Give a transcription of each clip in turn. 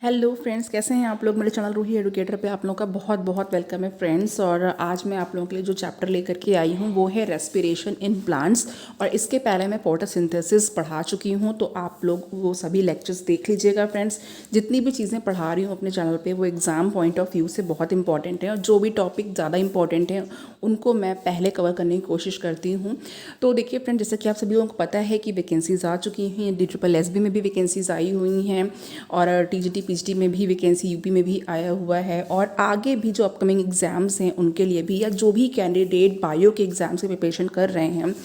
Hello friends, कैसे हैं आप लोग। मेरे चैनल रूही एडुकेटर पे आप लोगों का बहुत बहुत वेलकम है फ्रेंड्स। और आज मैं आप लोगों के लिए जो चैप्टर लेकर के आई हूँ वो है रेस्पिरेशन इन प्लांट्स। और इसके पहले मैं फोटोसिंथेसिस पढ़ा चुकी हूँ, तो आप लोग वो सभी लेक्चर्स देख लीजिएगा फ्रेंड्स। जितनी भी चीज़ें पढ़ा रही हूँ अपने चैनल पे वो एग्ज़ाम पॉइंट ऑफ व्यू से बहुत इंपॉर्टेंट है, और जो भी टॉपिक ज़्यादा इंपॉर्टेंट हैं उनको मैं पहले कवर करने की कोशिश करती हूँ। तो देखिए फ्रेंड, जैसे कि आप सभी लोगों को पता है कि वैकेंसीज़ आ चुकी हैं, DSSB में भी वैकेंसीज़ आई हुई हैं, और TGT PGT में भी वैकेंसी यूपी में भी आया हुआ है। और आगे भी जो अपकमिंग एग्ज़ाम्स हैं उनके लिए भी, या जो भी कैंडिडेट बायो के एग्ज़ाम्स की प्रिपरेशन कर रहे हैं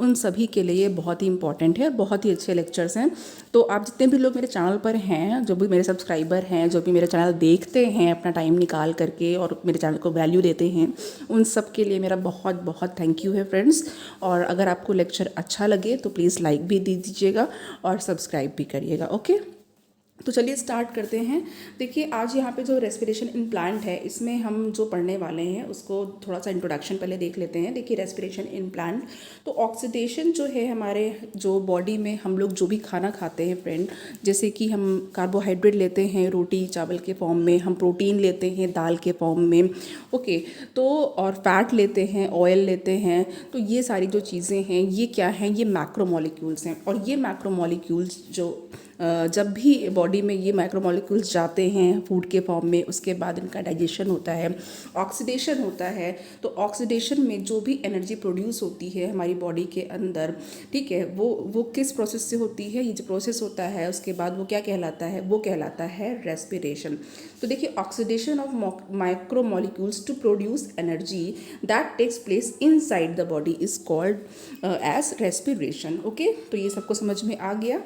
उन सभी के लिए बहुत ही इंपॉर्टेंट है और बहुत ही अच्छे लेक्चर्स हैं। तो आप जितने भी लोग मेरे चैनल पर हैं, जो भी मेरे सब्सक्राइबर हैं, जो भी मेरे चैनल देखते हैं अपना टाइम निकाल करके और मेरे चैनल को वैल्यू देते हैं, उन सब के लिए मेरा बहुत बहुत थैंक यू है फ्रेंड्स। और अगर आपको लेक्चर अच्छा लगे तो प्लीज़ लाइक भी दे दीजिएगा और सब्सक्राइब भी करिएगा। ओके, तो चलिए स्टार्ट करते हैं। देखिए, आज यहाँ पे जो रेस्पिरेशन इन प्लांट है इसमें हम जो पढ़ने वाले हैं उसको थोड़ा सा इंट्रोडक्शन पहले देख लेते हैं। देखिए, रेस्पिरेशन इन प्लांट, तो ऑक्सीडेशन जो है हमारे जो बॉडी में हम लोग जो भी खाना खाते हैं फ्रेंड, जैसे कि हम कार्बोहाइड्रेट लेते हैं रोटी चावल के फॉर्म में, हम प्रोटीन लेते हैं दाल के फॉर्म में, ओके, तो और फैट लेते हैं, ऑयल लेते हैं, तो ये सारी जो चीज़ें हैं ये क्या हैं, ये मैक्रोमोलिक्यूल्स हैं। और ये मैक्रोमोलिक्यूल्स जो जब भी बॉडी में ये माइक्रोमोलिक्यूल्स जाते हैं फूड के फॉर्म में, उसके बाद इनका डाइजेशन होता है, ऑक्सीडेशन होता है। तो ऑक्सीडेशन में जो भी एनर्जी प्रोड्यूस होती है हमारी बॉडी के अंदर, ठीक है, वो किस प्रोसेस से होती है, ये जो प्रोसेस होता है उसके बाद वो क्या कहलाता है, वो कहलाता है रेस्पिरेशन। तो देखिए, oxidation of micromolecules to produce energy that takes place inside the body is called as respiration. Okay, तो ये सबको समझ में आ गया।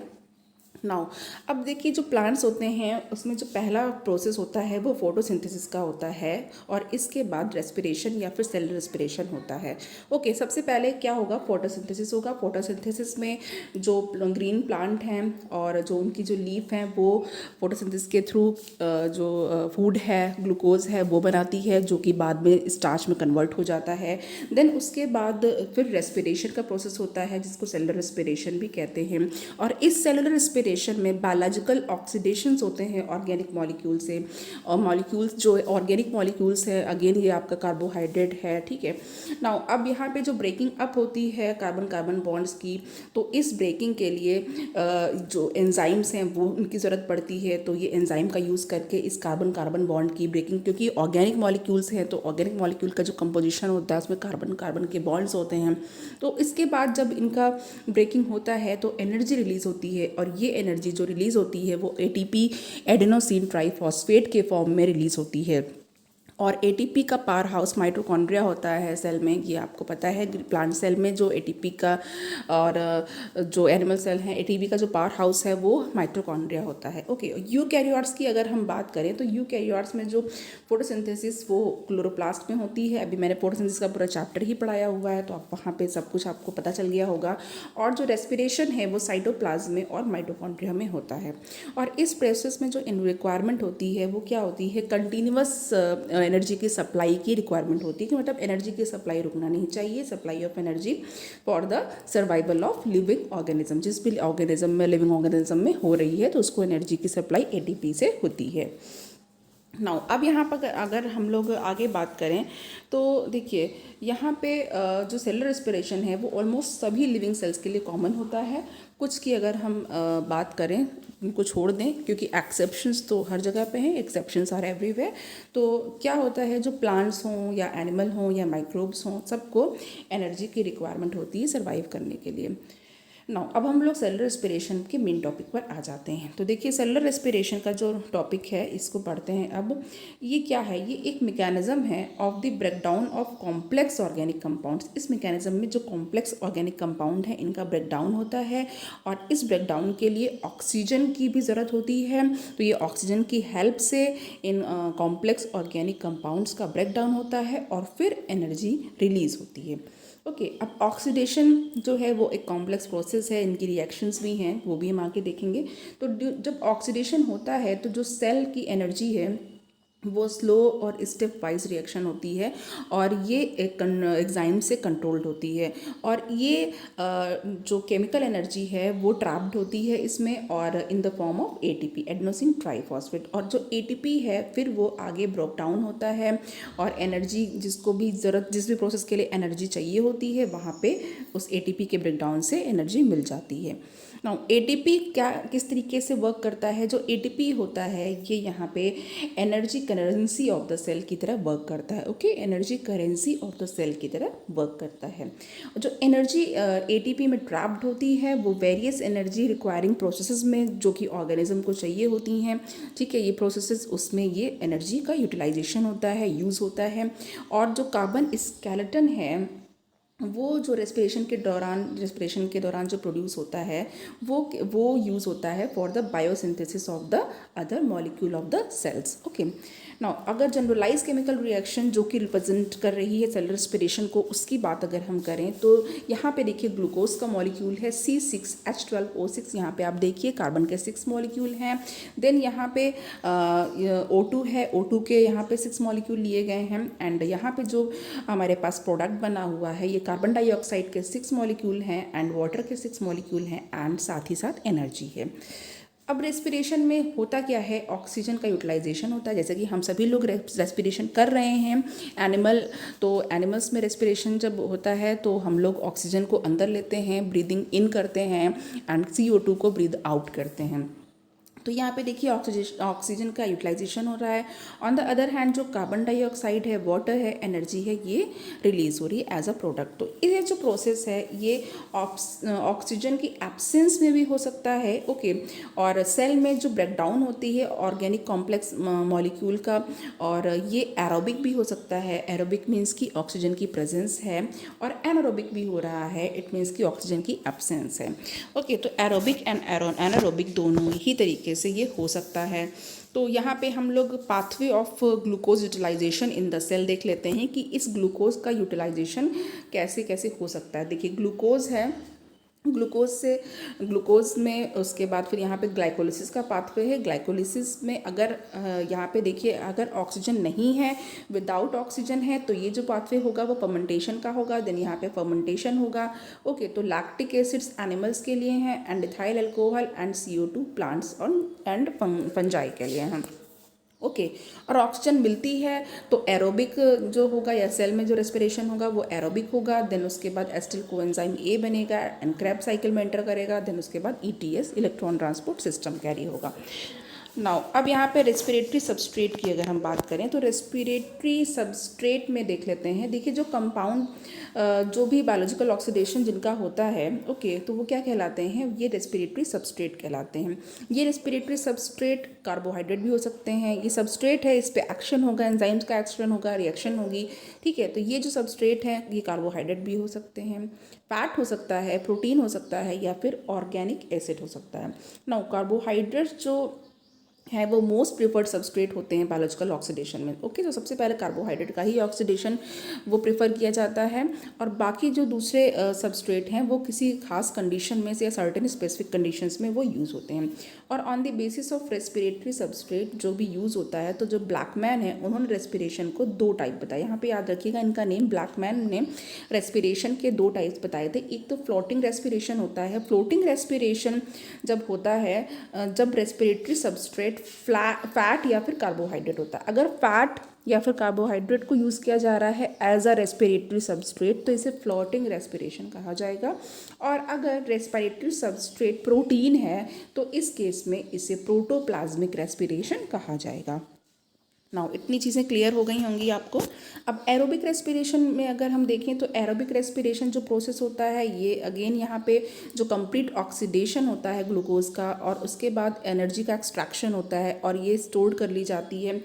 नाउ अब देखिए, जो प्लांट्स होते हैं उसमें जो पहला प्रोसेस होता है वो फोटोसिंथेसिस का होता है, और इसके बाद रेस्पिरेशन या फिर सेल रेस्पिरेशन होता है। ओके, सबसे पहले क्या होगा, फोटोसिंथेसिस होगा। फोटोसिंथेसिस में जो ग्रीन प्लांट हैं और जो उनकी जो लीफ हैं वो फोटोसिंथेसिस के थ्रू जो फूड है, ग्लूकोज है, वो बनाती है, जो कि बाद में स्टार्च में कन्वर्ट हो जाता है। देन उसके बाद फिर रेस्पिरेशन का प्रोसेस होता है जिसको सेलुलर रेस्पिरेशन भी कहते हैं। और इस सेलुलर रेस्पिरेशन में बायोलॉजिकल ऑक्सीडेशंस होते हैं ऑर्गेनिक मॉलिक्यूल से, और मॉलिक्यूल्स जो ऑर्गेनिक मॉलिक्यूल्स है अगेन ये आपका कार्बोहाइड्रेट है, ठीक है। नाउ अब यहाँ पे जो ब्रेकिंग अप होती है कार्बन कार्बन बॉन्ड्स की, तो इस ब्रेकिंग के लिए जो एंजाइम्स हैं वो उनकी ज़रूरत पड़ती है। तो ये एंजाइम का यूज़ करके इस कार्बन कार्बन बॉन्ड की ब्रेकिंग, क्योंकि ऑर्गेनिक मॉलिक्यूल्स हैं तो ऑर्गेनिक मॉलिक्यूल का जो कंपोजिशन होता है उसमें कार्बन कार्बन के बॉन्ड्स होते हैं। तो इसके बाद जब इनका ब्रेकिंग होता है तो एनर्जी रिलीज होती है, और ये एनर्जी जो रिलीज होती है वो ATP एडेनोसिन ट्राइफॉस्फेट के फॉर्म में रिलीज होती है। और ATP का पावर हाउस माइटोकॉन्ड्रिया होता है सेल में, ये आपको पता है। प्लांट सेल में जो ATP का, और जो एनिमल सेल हैं ATP का जो पावर हाउस है वो माइटोकॉन्ड्रिया होता है। ओके, यूकैरियोट्स की अगर हम बात करें तो यूकैरियोट्स में जो फोटोसिंथेसिस वो क्लोरोप्लास्ट में होती है। अभी मैंने फोटोसिंथेसिस का पूरा चैप्टर ही पढ़ाया हुआ है, तो आप वहाँ पे सब कुछ आपको पता चल गया होगा। और जो रेस्पिरेशन है वो साइटोप्लाज्म में और माइटोकॉन्ड्रिया में होता है। और इस प्रोसेस में जो रिक्वायरमेंट होती है वो क्या होती है, कंटिन्यूअस एनर्जी की सप्लाई की रिक्वायरमेंट होती है, कि मतलब एनर्जी की सप्लाई रुकना नहीं चाहिए, supply of energy for the survival of living organism. जिस भी ऑर्गेनिज्म में, लिविंग ऑर्गेनिज्म में हो रही है तो उसको एनर्जी की सप्लाई ATP से होती है। नाउ अब यहाँ पर अगर हम लोग आगे बात करें तो देखिए, यहाँ पे जो सेलुलर रेस्पिरेशन है वो ऑलमोस्ट सभी लिविंग सेल्स के लिए कॉमन होता है। कुछ की अगर हम बात करें, उनको छोड़ दें क्योंकि एक्सेप्शंस तो हर जगह पे हैं, एक्सेप्शंस आर एवरीवेयर। तो क्या होता है, जो प्लांट्स हों या एनिमल हों या माइक्रोब्स हों, सबको एनर्जी की रिक्वायरमेंट होती है सर्वाइव करने के लिए। नाउ अब हम लोग सेलुलर रेस्पिरेशन के मेन टॉपिक पर आ जाते हैं। तो देखिए, सेलुलर रेस्पिरेशन का जो टॉपिक है इसको पढ़ते हैं। अब ये क्या है, ये एक मैकेनिज्म है of the breakdown of complex organic compounds. इस मैकेनिज्म में जो कॉम्प्लेक्स ऑर्गेनिक कंपाउंड है इनका ब्रेकडाउन होता है, और इस ब्रेकडाउन के लिए ऑक्सीजन की भी ज़रूरत होती है। तो ये ऑक्सीजन की हेल्प से इन कॉम्प्लेक्स ऑर्गेनिक कंपाउंड्स का ब्रेकडाउन होता है और फिर एनर्जी रिलीज होती है। ओके, अब ऑक्सीडेशन जो है वो एक कॉम्प्लेक्स प्रोसेस है, इनकी रिएक्शंस भी हैं, वो भी हम आगे देखेंगे। तो जब ऑक्सीडेशन होता है तो जो सेल की एनर्जी है वो स्लो और स्टेप वाइज रिएक्शन होती है और ये एक एंजाइम से कंट्रोल्ड होती है। और ये जो केमिकल एनर्जी है वो ट्रैप्ड होती है इसमें, और in the form of ATP, adenosine triphosphate. और जो एटीपी है फिर वो आगे ब्रेक डाउन होता है और एनर्जी जिसको भी ज़रूरत, जिस भी प्रोसेस के लिए एनर्जी चाहिए होती है वहाँ पे उस एटीपी के ब्रेकडाउन से एनर्जी मिल जाती है। नाउ एटीपी क्या किस तरीके से वर्क करता है? जो एटीपी होता है ये यहाँ पे energy currency of the cell की तरह वर्क करता है। Okay, energy currency of the cell की तरह वर्क करता है। जो एनर्जी एटीपी में ट्रैप्ड होती है वो वेरियस एनर्जी रिक्वायरिंग प्रोसेसेस में जो कि ऑर्गेनिज्म को चाहिए होती हैं, ठीक है, ये प्रोसेसेस उसमें ये एनर्जी का यूटिलाइजेशन होता है, यूज़ होता है। और जो कार्बन स्केलेटन है वो जो रेस्पिरेशन के दौरान जो प्रोड्यूस होता है वो यूज़ होता है for the biosynthesis of the other molecule of the cells. Okay, now अगर जनरलाइज केमिकल रिएक्शन जो कि रिप्रेजेंट कर रही है सेल रेस्पिरेशन को, उसकी बात अगर हम करें तो यहाँ पे देखिए ग्लूकोज का मॉलिक्यूल है C6H12O6। यहाँ पे आप देखिए कार्बन के 6 मॉलिक्यूल हैं। देन यहाँ पे O2 है, O2 के यहाँ पे 6 मॉलिक्यूल लिए गए हैं। एंड यहाँ पे जो हमारे पास प्रोडक्ट बना हुआ है ये कार्बन डाइऑक्साइड के 6 मॉलिक्यूल हैं एंड वाटर के 6 मॉलिक्यूल हैं एंड साथ ही साथ एनर्जी है। अब रेस्पिरेशन में होता क्या है? ऑक्सीजन का यूटिलाइजेशन होता है। जैसे कि हम सभी लोग रेस्पिरेशन कर रहे हैं, एनिमल्स में रेस्पिरेशन जब होता है तो हम लोग ऑक्सीजन को अंदर लेते हैं, ब्रीदिंग इन करते हैं एंड CO2 को ब्रीद आउट करते हैं। तो यहाँ पे देखिए ऑक्सीजन का यूटिलाइजेशन हो रहा है। ऑन द अदर हैंड जो कार्बन डाइऑक्साइड है, वाटर है, एनर्जी है, ये रिलीज हो रही है एज अ प्रोडक्ट। तो ये जो प्रोसेस है ये ऑक्सीजन की एब्सेंस में भी हो सकता है। ओके, और सेल में जो ब्रेकडाउन होती है ऑर्गेनिक कॉम्प्लेक्स मॉलिक्यूल का, और ये एरोबिक भी हो सकता है। एरोबिक मीन्स कि ऑक्सीजन की प्रेजेंस है, और एनारोबिक भी हो रहा है, इट मीन्स कि ऑक्सीजन की एब्सेंस है। ओके, तो एरोबिक एंड एनारोबिक दोनों ही तरीके से ये हो सकता है। तो यहाँ पे हम लोग pathway of glucose utilization in the cell देख लेते हैं कि इस ग्लूकोज का यूटिलाइजेशन कैसे कैसे हो सकता है। देखिए ग्लूकोज है, ग्लूकोज में उसके बाद फिर यहाँ पे ग्लाइकोलिसिस का पाथवे है। ग्लाइकोलिसिस में अगर यहाँ पे देखिए अगर ऑक्सीजन नहीं है, विदाउट ऑक्सीजन है, तो ये जो पाथवे होगा वो फर्मेंटेशन का होगा। देन यहाँ पे फर्मेंटेशन होगा। ओके, तो लैक्टिक एसिड्स एनिमल्स के लिए हैं and ethyl alcohol and CO2 plants और एंड फंजाई के लिए हैं। ओके, और ऑक्सीजन मिलती है तो एरोबिक जो होगा या सेल में जो रेस्पिरेशन होगा वो एरोबिक होगा। देन उसके बाद एसिटिल कोएंजाइम A बनेगा एंड क्रेब्स साइकिल में एंटर करेगा। देन उसके बाद ETS electron transport system carry होगा। नाउ अब यहाँ पे रेस्पिरेटरी सबस्ट्रेट की अगर हम बात करें तो रेस्पिरेटरी सबस्ट्रेट में देख लेते हैं। देखिए जो कंपाउंड जो भी बायोलॉजिकल ऑक्सीडेशन जिनका होता है, ओके, तो वो क्या कहलाते हैं? ये रेस्पिरेटरी सबस्ट्रेट कहलाते हैं। ये रेस्पिरेटरी सबस्ट्रेट कार्बोहाइड्रेट भी हो सकते हैं। ये सबस्ट्रेट है, इस पर एक्शन होगा, एंजाइम्स का एक्शन होगा, रिएक्शन होगी, ठीक है। तो ये जो सबस्ट्रेट है ये कार्बोहाइड्रेट भी हो सकते हैं, फैट हो सकता है, प्रोटीन हो सकता है, या फिर ऑर्गेनिक एसिड हो सकता है। नाउ कार्बोहाइड्रेट जो है वो मोस्ट प्रिफर्ड सबस्ट्रेट होते हैं बायोलॉजिकल ऑक्सीडेशन में। ओके, तो सबसे पहले कार्बोहाइड्रेट का ही ऑक्सीडेशन वो प्रेफर किया जाता है, और बाकी जो दूसरे सबस्ट्रेट हैं वो किसी खास कंडीशन में से या सर्टेन स्पेसिफिक कंडीशंस में वो यूज़ होते हैं। और on the basis of respiratory substrate जो भी यूज़ होता है, तो जो ब्लैकमैन है उन्होंने रेस्पिरेशन को 2 टाइप बताए। यहाँ पे याद रखिएगा इनका नेम, ब्लैकमैन ने रेस्पिरेशन के 2 टाइप्स बताए थे। एक तो फ्लोटिंग रेस्पिरेशन होता है। फ्लोटिंग रेस्पिरेशन जब होता है जब रेस्पिरेटरी सबस्ट्रेट फैट या फिर कार्बोहाइड्रेट होता है। अगर फैट या फिर कार्बोहाइड्रेट को यूज़ किया जा रहा है एज अ रेस्पिरेटरी सबस्ट्रेट तो इसे फ्लोटिंग रेस्पिरेशन कहा जाएगा। और अगर रेस्पिरेटरी सबस्ट्रेट प्रोटीन है तो इस केस में इसे प्रोटोप्लाज्मिक रेस्पिरेशन कहा जाएगा। नाउ इतनी चीज़ें क्लियर हो गई होंगी आपको। अब एरोबिक रेस्पिरेशन में अगर हम देखें तो एरोबिक रेस्पिरेशन जो प्रोसेस होता है ये अगेन यहाँ पे जो कंप्लीट ऑक्सीडेशन होता है ग्लूकोज का, और उसके बाद एनर्जी का एक्सट्रैक्शन होता है और ये स्टोर कर ली जाती है,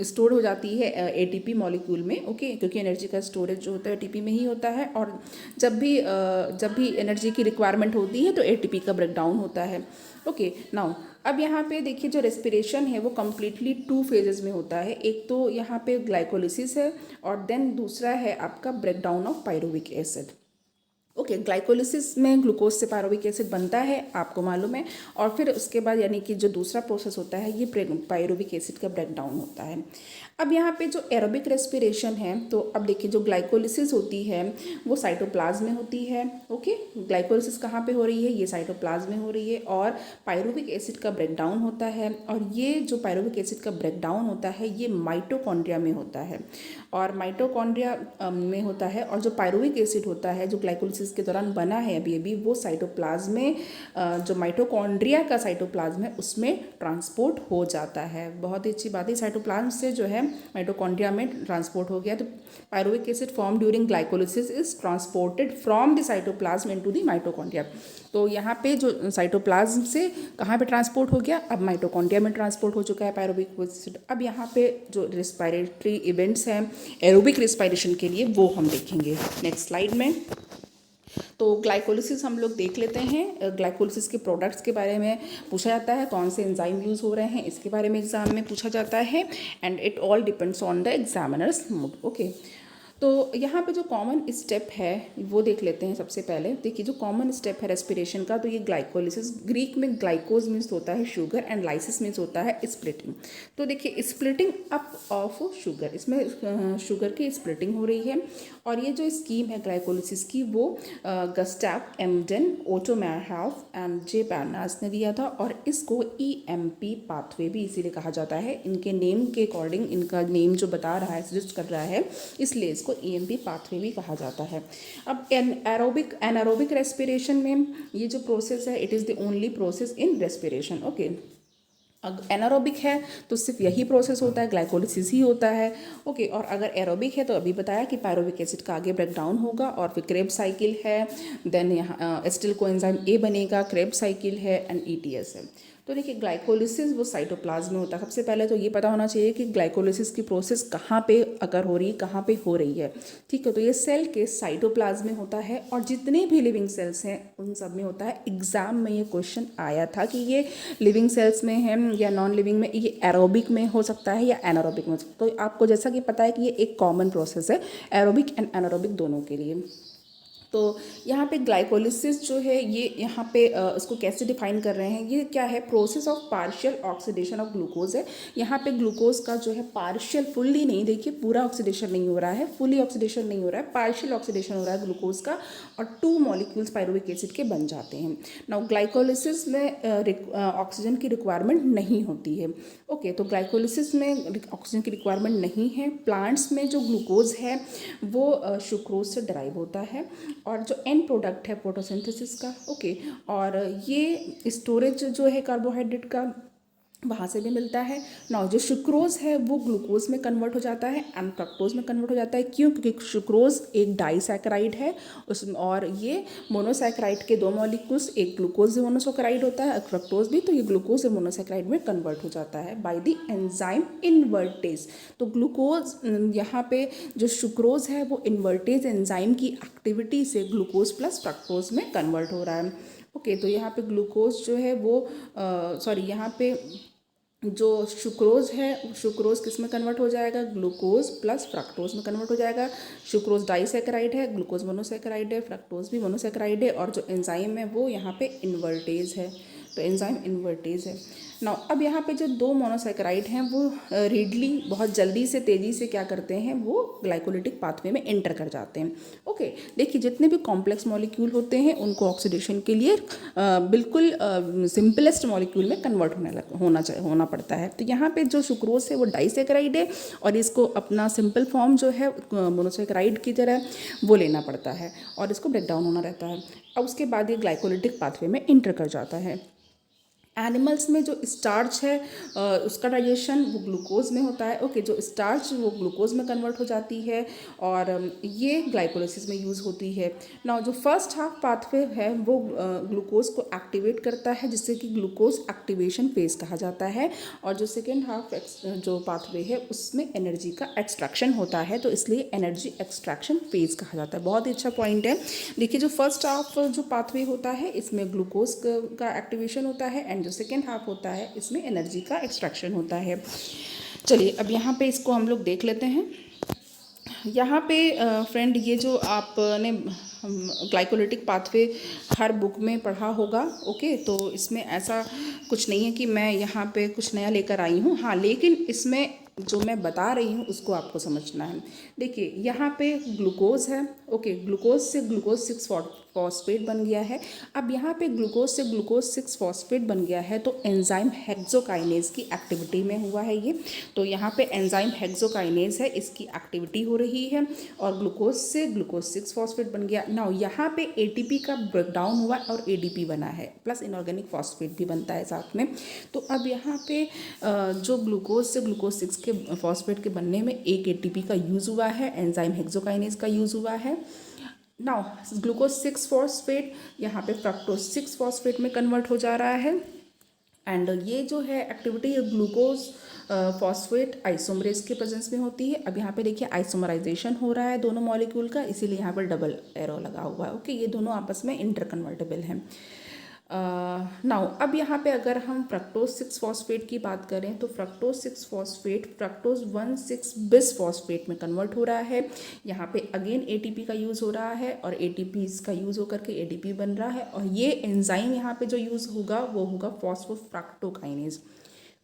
स्टोर हो जाती है ATP मॉलिक्यूल में। ओके, क्योंकि एनर्जी का स्टोरेज जो होता है ATP में ही होता है, और जब भी एनर्जी की रिक्वायरमेंट होती है तो ATP का ब्रेकडाउन होता है। ओके, नाउ अब यहाँ पे देखिए जो रेस्पिरेशन है वो कम्प्लीटली 2 फेजेस में होता है। एक तो यहाँ पे ग्लाइकोलिसिस है और देन दूसरा है आपका breakdown of pyruvic acid. Okay, glycolysis में ग्लूकोज से पायरुविक एसिड बनता है, आपको मालूम है। और फिर उसके बाद यानी कि जो दूसरा प्रोसेस होता है ये पायरुविक एसिड का ब्रेकडाउन होता है। अब यहाँ पे जो एरोबिक रेस्पिरेशन है, तो अब देखिए जो ग्लाइकोलिसिस होती है वो साइटोप्लाज्म में होती है। ओके, ग्लाइकोलिसिस कहाँ पे हो रही है, ये साइटोप्लाज्म में हो रही है। और पायरुविक एसिड का ब्रेकडाउन होता है, और ये जो पायरुविक एसिड का ब्रेकडाउन होता है ये माइटोकॉन्ड्रिया में होता है। और माइटोकॉन्ड्रिया में होता है, और जो पायरुविक एसिड होता है जो ग्लाइकोलिसिस के दौरान बना है अभी अभी, वो साइटोप्लाज्म में जो माइटोकॉन्ड्रिया का साइटोप्लाज्म है उसमें ट्रांसपोर्ट हो जाता है। बहुत ही अच्छी बात है, साइटोप्लाज्म से जो है माइटोकॉन्ड्रिया में ट्रांसपोर्ट हो गया। तो pyruvic acid form during glycolysis is transported from the cytoplasm into the mitochondria. तो यहाँ पे जो साइटोप्लाज्म से कहाँ पे ट्रांसपोर्ट हो गया, अब माइटोकॉन्ड्रिया में ट्रांसपोर्ट हो चुका है पायरुविक एसिड। अब यहाँ पे जो रेस्पिरेटरी इवेंट्स हैं एरोबिक रेस्पिरेशन के लिए वो हम देखेंगे नेक्स्ट स्लाइड में। तो ग्लाइकोलिसिस हम लोग देख लेते हैं। ग्लाइकोलिसिस के प्रोडक्ट्स के बारे में पूछा जाता है, कौन से एंजाइम यूज़ हो रहे हैं इसके बारे में एग्जाम में पूछा जाता है, and it all depends on the examiners mood. Okay, तो यहाँ पे जो कॉमन स्टेप है वो देख लेते हैं। सबसे पहले देखिए जो कॉमन स्टेप है रेस्पिरेशन का, तो ये ग्लाइकोलिसिस, ग्रीक में ग्लाइकोज मीन्स होता है शुगर एंड लाइसिस मीन्स होता है स्प्लिटिंग। तो देखिए स्प्लिटिंग अप ऑफ शुगर, इसमें शुगर की स्प्लिटिंग हो रही है। और ये जो स्कीम है ग्लाइकोलिसिस की वो गस्टाव एम्डेन, ओटो मेयरहोफ एंड जे पैर्नास ने दिया था। और इसको EMP पाथवे भी इसीलिए कहा जाता है, इनके नेम के अकॉर्डिंग, इनका नेम जो बता रहा है, सजेस्ट कर रहा है, इसलिए इसको EMP पाथवे भी कहा जाता है। अब एनारोबिक रेस्पिरेशन में ये जो प्रोसेस है it is the only process in respiration. Okay, अगर एनारोबिक है तो सिर्फ यही प्रोसेस होता है, ग्लाइकोलिसिस ही होता है। ओके, और अगर एरोबिक है तो अभी बताया कि पायरुविक एसिड का आगे ब्रेकडाउन होगा, और फिर क्रेब्स साइकिल है, देन यहाँ एसिटिल कोएंजाइम A बनेगा, क्रेब्स साइकिल है एंड ETS है। तो देखिए ग्लाइकोलिसिस वो साइटोप्लाज्म में होता है। सबसे पहले तो ये पता होना चाहिए कि ग्लाइकोलिसिस की प्रोसेस कहाँ पे अगर हो रही है, कहाँ पे हो रही है। ठीक है, तो ये सेल के साइटोप्लाज्म में होता है, और जितने भी लिविंग सेल्स हैं उन सब में होता है। एग्जाम में ये क्वेश्चन आया था कि ये लिविंग सेल्स में है या नॉन लिविंग में, ये एरोबिक में हो सकता है या एनारोबिक में हो सकता है। तो आपको जैसा कि पता है कि ये एक कॉमन प्रोसेस है एरोबिक एंड एनारोबिक दोनों के लिए। तो यहाँ पे ग्लाइकोलिसिस जो है ये यहाँ पे इसको कैसे डिफाइन कर रहे हैं, ये क्या है, process of partial oxidation of glucose है। यहाँ पे ग्लूकोज का जो है पार्शियल, फुल्ली नहीं, देखिए पूरा ऑक्सीडेशन नहीं हो रहा है, फुली ऑक्सीडेशन नहीं हो रहा है, पार्शियल ऑक्सीडेशन हो रहा है ग्लूकोज का, और 2 मॉलिक्यूल्स पायरुविक एसिड के बन जाते हैं। नाउ ग्लाइकोलिसिस में ऑक्सीजन की रिक्वायरमेंट नहीं होती है। ओके, तो ग्लाइकोलिसिस में ऑक्सीजन की रिक्वायरमेंट नहीं है। प्लांट्स में जो ग्लूकोज है वो सुक्रोज से डराइव होता है, और जो एंड प्रोडक्ट है फोटोसिंथेसिस का। ओके, और ये स्टोरेज जो है कार्बोहाइड्रेट का वहाँ से भी मिलता है। नाउ जो सुक्रोज है वो ग्लूकोज में कन्वर्ट हो जाता है एंड फ्रक्टोज में कन्वर्ट हो जाता है। क्यों? क्योंकि सुक्रोज एक डाइसैकेराइड है और ये मोनोसैकेराइड के 2 मॉलिक्यूल्स, एक ग्लूकोज से मोनोसैकेराइड होता है, फ्रक्टोज भी, तो ये ग्लूकोज से मोनोसैकेराइड में कन्वर्ट हो जाता है बाय द एंजाइम इन्वर्टेज। तो ग्लूकोज यहाँ पे जो सुक्रोज है वो इन्वर्टेज एंजाइम की एक्टिविटी से ग्लूकोज प्लस फ्रक्टोज में कन्वर्ट हो रहा है। ओके, तो यहाँ पे ग्लूकोज जो है वो यहाँ पे जो सुक्रोज है, सुक्रोज किस में कन्वर्ट हो जाएगा, ग्लूकोज प्लस फ्रक्टोज में कन्वर्ट हो जाएगा। सुक्रोज डाइसैकेराइड है, ग्लूकोज मोनोसैकेराइड है, फ्रक्टोज भी मोनोसैकेराइड है, और जो एंजाइम है वो यहाँ पे इन्वर्टेज है, तो एंजाइम इन्वर्टेज है। नाउ अब यहाँ पे जो 2 मोनोसैकेराइड हैं वो रीडली बहुत जल्दी से, तेज़ी से क्या करते हैं, वो ग्लाइकोलिटिक पाथवे में एंटर कर जाते हैं। ओके, देखिए जितने भी कॉम्प्लेक्स मॉलिक्यूल होते हैं उनको ऑक्सीडेशन के लिए बिल्कुल सिंपलेस्ट मॉलिक्यूल में कन्वर्ट होना पड़ता है। तो यहाँ पे जो सुक्रोज है वो डाइसैकेराइड है, और इसको अपना सिंपल फॉर्म जो है मोनोसैकेराइड की तरह वो लेना पड़ता है, और इसको ब्रेकडाउन होना रहता है। अब उसके बाद ये ग्लाइकोलिटिक पाथवे में एंटर कर जाता है। एनिमल्स में जो स्टार्च है उसका डाइजेशन वो ग्लूकोज में होता है। ओके, जो स्टार्च वो ग्लूकोज में कन्वर्ट हो जाती है, और ये ग्लाइकोलिसिस में यूज़ होती है। नाउ जो फर्स्ट हाफ पाथवे है वो ग्लूकोज को एक्टिवेट करता है, जिससे कि ग्लूकोज एक्टिवेशन फेज कहा जाता है, और जो सेकेंड हाफ जो पाथवे है उसमें एनर्जी का एक्सट्रैक्शन होता है, तो इसलिए एनर्जी एक्सट्रैक्शन फेज कहा जाता है। बहुत ही अच्छा पॉइंट है। देखिए जो फर्स्ट हाफ जो पाथवे होता है इसमें ग्लूकोज का एक्टिवेशन होता है, एंड जो सेकेंड हाफ होता है इसमें एनर्जी का एक्सट्रैक्शन होता है। चलिए अब यहाँ पे इसको हम लोग देख लेते हैं। यहाँ पे फ्रेंड ये जो आपने ग्लाइकोलिटिक पाथवे हर बुक में पढ़ा होगा। ओके, तो इसमें ऐसा कुछ नहीं है कि मैं यहाँ पे कुछ नया लेकर आई हूँ। हाँ, लेकिन इसमें जो मैं बता रही हूँ उसको आपको समझना है। देखिए यहाँ पे ग्लूकोज है। ओके, ग्लूकोज से ग्लूकोज 6 फॉस्फेट बन गया है। अब यहाँ पे ग्लूकोज से ग्लूकोज 6 फॉस्फेट बन गया है तो एंजाइम हेक्सोकाइनेज की एक्टिविटी में हुआ है ये। तो यहाँ पे एंजाइम हेक्सोकाइनेज है, इसकी एक्टिविटी हो रही है और ग्लूकोज से ग्लूकोज 6 फॉस्फेट बन गया। नाउ यहाँ पे एटीपी का ब्रेकडाउन हुआ और एडीपी बना है, प्लस इनऑर्गेनिक फॉस्फेट भी बनता है साथ में। तो अब यहाँ पे जो ग्लूकोज से ग्लूकोज 6 के फॉस्फेट के बनने में एक एटीपी का यूज़ हुआ है, एंजाइम हेक्सोकाइनेज का यूज़ हुआ है। नाउ ग्लूकोज 6 फॉस्फेट यहाँ पे फ्रक्टोज 6 फॉस्फेट में कन्वर्ट हो जा रहा है। एंड ये जो है एक्टिविटी ग्लूकोज फॉस्फेट आइसोमरेज के प्रेजेंस में होती है। अब यहाँ पे देखिए आइसोमराइजेशन हो रहा है दोनों मॉलिक्यूल का, इसीलिए यहाँ पर डबल एरो लगा हुआ है। ओके, ये दोनों आपस में इंटरकन्वर्टेबल हैं। नाउ अब यहाँ पे अगर हम फ्रक्टोज 6 फॉस्फेट की बात करें तो fructose 6 phosphate fructose 1,6 bis phosphate में कन्वर्ट हो रहा है। यहाँ पे अगेन एटीपी का यूज़ हो रहा है और एटीपी का यूज़ होकर के एडीपी बन रहा है और ये एंजाइम यहाँ पे जो यूज़ होगा वो होगा फॉस्फोफ्रक्टोकाइनेज।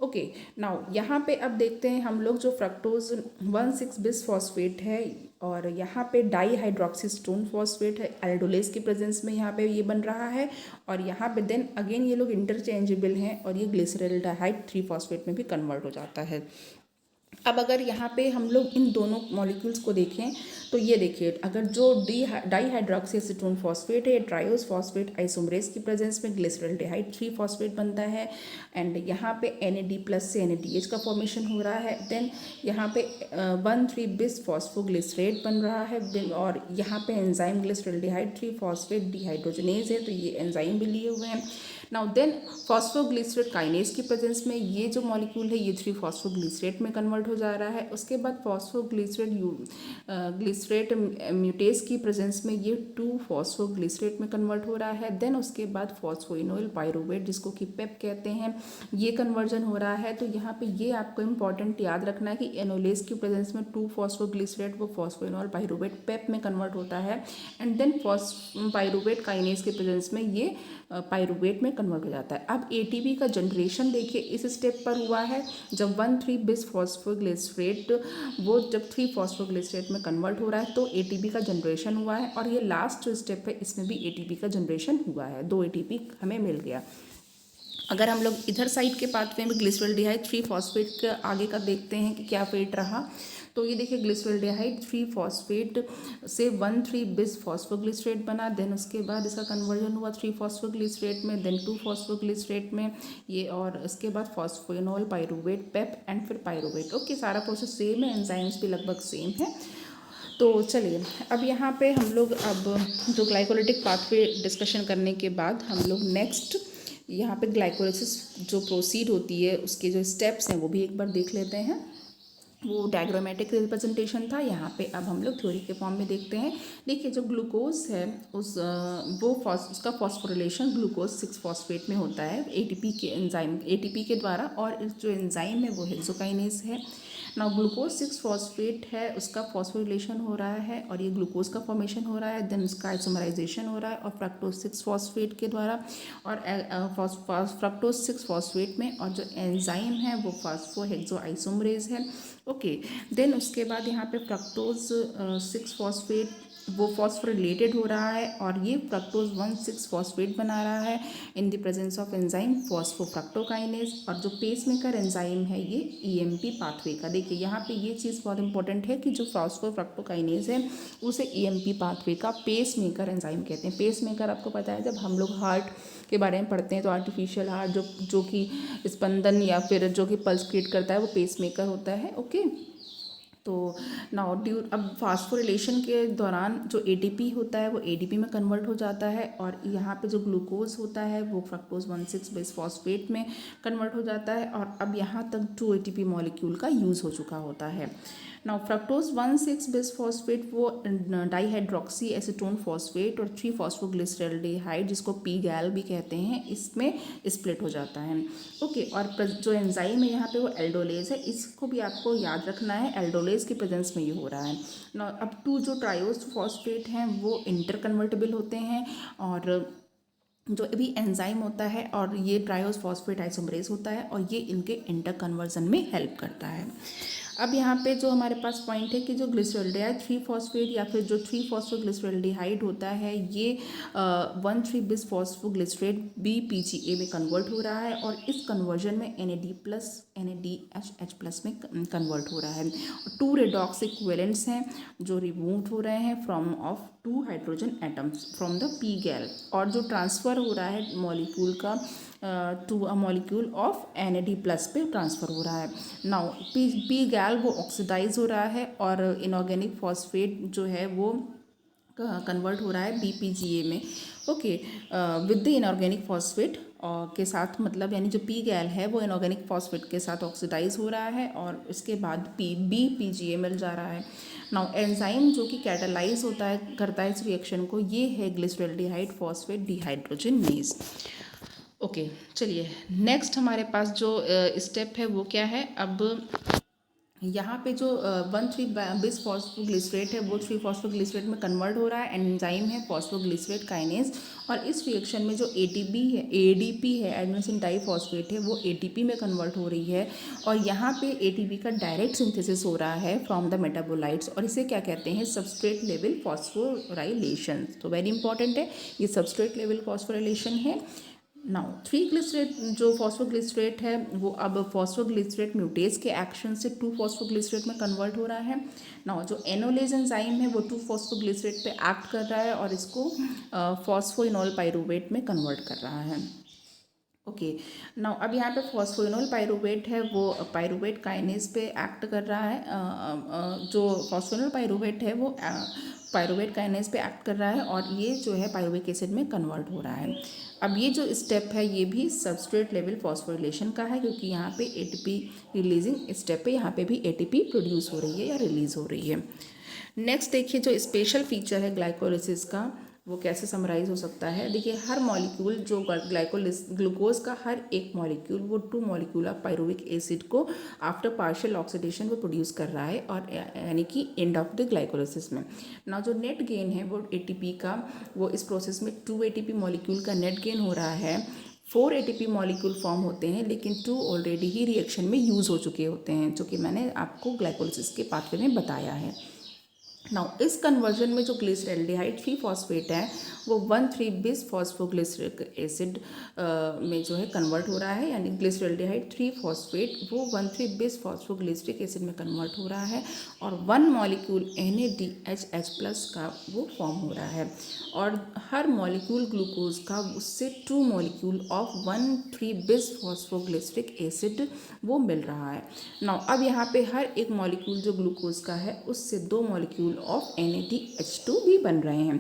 ओके, नाउ यहाँ पे अब देखते हैं हम लोग जो फ्रक्टोज 1,6 बिस फॉस्फेट है और यहाँ पे डाई हाइड्रोक्सीस्टोन फॉस्फेट है, एल्डोलेज के प्रेजेंस में यहाँ पे ये बन रहा है और यहाँ पे देन अगेन ये लोग इंटरचेंजेबल हैं और ये ग्लिसरॉल्डिहाइड 3 फॉस्फेट में भी कन्वर्ट हो जाता है। अब अगर यहाँ पे हम लोग इन दोनों मॉलिक्यूल्स को देखें तो ये देखिए, अगर जो डाई हाइड्रोक्सी एसीटोन फॉस्फेट है ट्रायोस फॉस्फेट आइसोमरेज की प्रेजेंस में ग्लिसरॉल्डिहाइड 3 फॉस्फेट बनता है एंड यहाँ पे NAD+ से NADH का फॉर्मेशन हो रहा है। देन यहाँ पे 1,3 बिस फॉस्फोग्लिसरेट बन रहा है और यहाँ पे एंजाइम ग्लिसरॉल्डिहाइड 3 फॉस्फेट डिहाइड्रोजनेज है, तो ये एंजाइम भी लिए हुए हैं। नाउ देन फॉस्फोग्लिसरेट काइनेज की प्रेजेंस में ये जो मॉलिक्यूल है ये 3 फॉस्फोग्लिसरेट में कन्वर्ट हो जा रहा है। उसके बाद ग्लिसरेट म्यूटेज की प्रेजेंस में ये 2 फॉस्फोग्लिसरेट में कन्वर्ट हो रहा है। देन उसके बाद फॉस्फोइनोइल पायरुवेट जिसको कि पेप कहते हैं, ये कन्वर्जन हो रहा है। तो यहाँ पे ये आपको इंपॉर्टेंट याद रखना है कि एनोलेज की प्रेजेंस में 2 फॉस्फोग्लिसरेट वो फॉस्फोइनोइल पायरुवेट पेप में कन्वर्ट होता है एंड देन पायरुवेट काइनेज के प्रेजेंस में ये पायरुवेट में कन्वर्ट हो जाता है। अब एटीपी का जनरेशन देखिए इस स्टेप पर हुआ है जब 1,3 बिस फॉस्फोग्लिसरेट वो जब 3 फॉस्फोग्लिसरेट में कन्वर्ट हो रहा है तो एटीपी का जनरेशन हुआ है और ये लास्ट जो स्टेप है इसमें भी एटीपी का जनरेशन हुआ है, 2 एटीपी हमें मिल गया। अगर हम लोग इधर साइड के पाथवे में ग्लिसरॉल्डिहाइड 3 फॉस्फेट के आगे का देखते हैं कि क्या फेट रहा, तो ये देखिए ग्लिसरॉल्डिहाइड 3 फॉस्फेट से 1,3 बिस फॉस्फोग्लिसरेट बना। देन उसके बाद इसका कन्वर्जन हुआ 3 फॉस्फोग्लिसरेट में, देन 2 फॉस्फोग्लिसरेट में ये, और उसके बाद फॉस्फोइनोल पायरुवेट पेप एंड फिर पायरुवेट। ओके, सारा प्रोसेस सेम है, एंजाइम्स भी लगभग सेम है। तो चलिए अब यहाँ पे हम लोग अब जो ग्लाइकोलिटिक पाथवे डिस्कशन करने के बाद हम लोग नेक्स्ट यहाँ पे ग्लाइकोलिसिस जो प्रोसीड होती है उसके जो स्टेप्स हैं वो भी एक बार देख लेते हैं। वो डायग्रामेटिक रिप्रेजेंटेशन था, यहाँ पे अब हम लोग थ्योरी के फॉर्म में देखते हैं। देखिए जो ग्लूकोज है उसका फॉस्फोरिलेशन ग्लूकोज 6 फॉस्फेट में होता है एटीपी के द्वारा, और इस जो एंजाइम है वो हेक्सोकाइनेज है। नाउ ग्लूकोज 6 फॉस्फेट है उसका फॉस्फोरिलेशन हो रहा है और ये ग्लूकोज का फॉर्मेशन हो रहा है, देन उसका आइसोमराइजेशन हो रहा है और फ्रक्टोज 6 फॉस्फेट के द्वारा, और फ्रक्टोज 6 फॉस्फेट में और जो एंजाइम है वो फॉस्फोहेक्सो आइसोमरेज है। ओके, देन उसके बाद यहाँ पे फ्रक्टोज 6 फॉस्फेट वो फॉस्फोरिलेटेड हो रहा है और ये फ्रक्टोज 1,6 फॉस्फेट बना रहा है in the presence of enzyme फॉस्फोफ्रक्टोकाइनेज, और जो पेसमेकर एंजाइम है ये ईएमपी पाथवे का। देखिए यहाँ पे ये चीज़ बहुत इंपॉर्टेंट है कि जो फॉस्फोफ्रक्टोकाइनेज है उसे ईएमपी पाथवे का पेसमेकर एंजाइम कहते हैं। पेसमेकर आपको पता है जब हम लोग हार्ट के बारे में पढ़ते हैं तो आर्टिफिशियल हार्ट जो कि स्पंदन या फिर जो कि पल्स क्रिएट करता है वो पेसमेकर होता है। ओके, तो नाउ अब फास्फोरिलेशन के दौरान जो एटीपी होता है वो एडीपी में कन्वर्ट हो जाता है और यहाँ पे जो ग्लूकोज होता है वो फ्रक्टोज 1,6 बिस फॉस्फेट में कन्वर्ट हो जाता है और अब यहाँ तक 2 एटीपी मॉलिक्यूल का यूज़ हो चुका होता है। नाउ फ्रक्टोज 1,6 बिस फॉस्फेट वो डाईहाइड्रोक्सी एसीटोन फॉस्फेट और 3 फॉस्फोग्लिसरॉल्डिहाइड जिसको पी-गैल भी कहते हैं इसमें स्प्लिट हो जाता है। ओके, और जो एंजाइम है यहाँ पे वो एल्डोलेज है, इसको भी आपको याद रखना है। एल्डोलेज आइसोमरेज की प्रेजेंस में ये हो रहा है ना। अब टू जो ट्रायोस फॉस्फेट हैं वो इंटर कन्वर्टेबल होते हैं, और जो भी एंजाइम होता है और ये ट्रायोस फॉस्फेट आइसोमरेज होता है और ये इनके इंटर कन्वर्जन में हेल्प करता है। अब यहाँ पे जो हमारे पास पॉइंट है कि जो ग्लिसरॉल्डिहाइड 3 फॉस्फेट या फिर जो 3 फॉस्फोग्लिसरॉल्डिहाइड होता है ये 1,3-bis फॉस्फोग्लिसरेट BPGA में कन्वर्ट हो रहा है, और इस कन्वर्जन में NAD+ NADH+ में कन्वर्ट हो रहा है। 2 रेडॉक्स इक्विवेलेंट्स हैं जो रिमूव हो रहे हैं from of 2 hydrogen atoms from the PGAL, और जो ट्रांसफ़र हो रहा है मॉलिक्यूल का to a molecule of NAD+ पे ट्रांसफ़र हो रहा है। नाउ पी गैल वो ऑक्सीडाइज हो रहा है और इनऑर्गेनिक फॉस्फेट जो है वो कन्वर्ट हो रहा है BPGA में। Okay, with the inorganic phosphate के साथ, मतलब यानी जो पी गैल है वो इनऑर्गेनिक फॉस्फेट के साथ ऑक्सीडाइज हो रहा है और इसके बाद BPGA मिल जा रहा है। नाउ एंजाइम जो कि कैटालाइज होता है, करता है इस रिएक्शन को, ये है ग्लिसरॉल्डिहाइड फॉस्फेट डिहाइड्रोजनेज। ओके, चलिए नेक्स्ट हमारे पास जो स्टेप है वो क्या है। अब यहाँ पे जो 1,3-bis फॉस्फोग्लिसरेट है वो 3 फॉस्फोग्लिसरेट में कन्वर्ट हो रहा है। एंजाइम है फॉस्फोग्लिसरेट काइनेज, और इस रिएक्शन में जो ADP है एडेनोसिन डाइफॉस्फेट है वो ATP में कन्वर्ट हो रही है, और यहाँ पे ATP का डायरेक्ट सिंथेसिस हो रहा है फ्रॉम द मेटाबोलाइट्स, और इसे क्या कहते हैं, सबस्ट्रेट लेवल फॉस्फोराइलेशन। तो वेरी इंपॉर्टेंट है, ये सबस्ट्रेट लेवल फॉस्फोराइलेशन है। नाउ 3 ग्लिसरेट जो फॉस्फोग्लिसरेट है वो अब फॉस्फोग्लिसरेट म्यूटेज के एक्शन से 2 फॉस्फोग्लिसरेट में कन्वर्ट हो रहा है। नाउ जो एनोलेज एंजाइम है वो 2 फॉस्फोग्लिसरेट पे एक्ट कर रहा है और इसको फॉस्फोइनोल पाइरूवेट में कन्वर्ट कर रहा है। ओके, नाउ अब यहाँ पे फॉस्फोइनोल पाइरूवेट है वो पाइरूवेट काइनेज पे एक्ट कर रहा है। जो फॉस्फोइनोल पाइरूवेट है वो पाइरूवेट काइनेज पे एक्ट कर रहा है, और ये जो है पाइरूविक एसिड में कन्वर्ट हो रहा है। अब ये जो स्टेप है ये भी सबस्ट्रेट लेवल फॉस्फोरिलेशन का है, क्योंकि यहाँ पे ATP रिलीजिंग स्टेप पे यहाँ पे भी ATP प्रोड्यूस हो रही है या रिलीज हो रही है। नेक्स्ट देखिए जो स्पेशल फीचर है ग्लाइकोलिसिस का वो कैसे समराइज हो सकता है। देखिए हर मॉलिक्यूल जो ग्लूकोज का हर एक मॉलिक्यूल वो 2 मॉलिक्यूल ऑफ पाइरूविक एसिड को आफ्टर पार्शियल ऑक्सीडेशन वो प्रोड्यूस कर रहा है, और यानी कि एंड ऑफ द ग्लाइकोलिसिस में ना जो नेट गेन है वो ATP का, वो इस प्रोसेस में 2 ATP मॉलिक्यूल का नेट गेन हो रहा है। 4 ATP मॉलिक्यूल फॉर्म होते हैं, लेकिन 2 ऑलरेडी ही रिएक्शन में यूज़ हो चुके होते हैं, जो कि मैंने आपको ग्लाइकोलिसिस के पाथवे में बताया है। नाउ इस कन्वर्जन में जो ग्लिसरॉल्डिहाइड 3 फॉस्फेट है वो 1,3-bis फॉस्फोग्लिसरिक एसिड में जो है कन्वर्ट हो रहा है, यानी ग्लिसरॉल्डिहाइड 3 फॉस्फेट वो 1,3-bis फॉस्फोग्लिसरिक एसिड में कन्वर्ट हो रहा है, और 1 मॉलिक्यूल NADH+ का वो फॉर्म हो रहा है, और हर मॉलिक्यूल ग्लूकोज का उससे 2 molecule of 1,3-bis phosphoglyceric acid वो मिल रहा है। नाउ अब यहाँ पे हर एक मॉलिक्यूल जो ग्लूकोज का है उससे 2 मॉलिक्यूल ऑफ NADH2 भी बन रहे हैं।